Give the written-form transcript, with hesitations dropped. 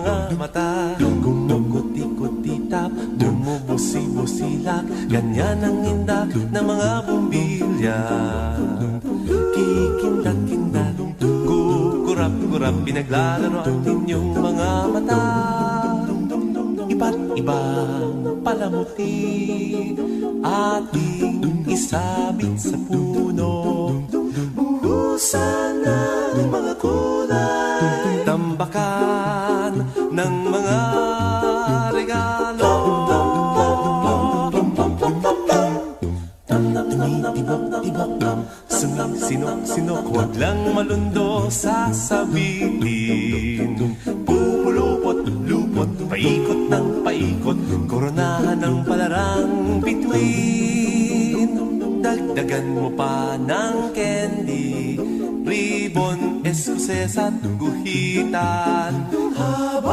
Mga mata, gumuguti-kutitap, bumubusi-busilak, ganyan ang indak ng mga bumbilya. Kikindat-kindat, kukurap-kurap, pinaglalaro ang inyong mga mata. Iba't ibang palamuti, ating isabit sa puno. Buhusan ng mga kulay, tambakan ng mga regalo. Tumitibak-tibak, sumisinok-sinok, huwag lang malundo sasabihin. Pupulupot-lupot, paikot ng paikot, koronahan ng palarang bituin. Dagdagan mo pa ng candy, ribbon, eskuses at guhitan.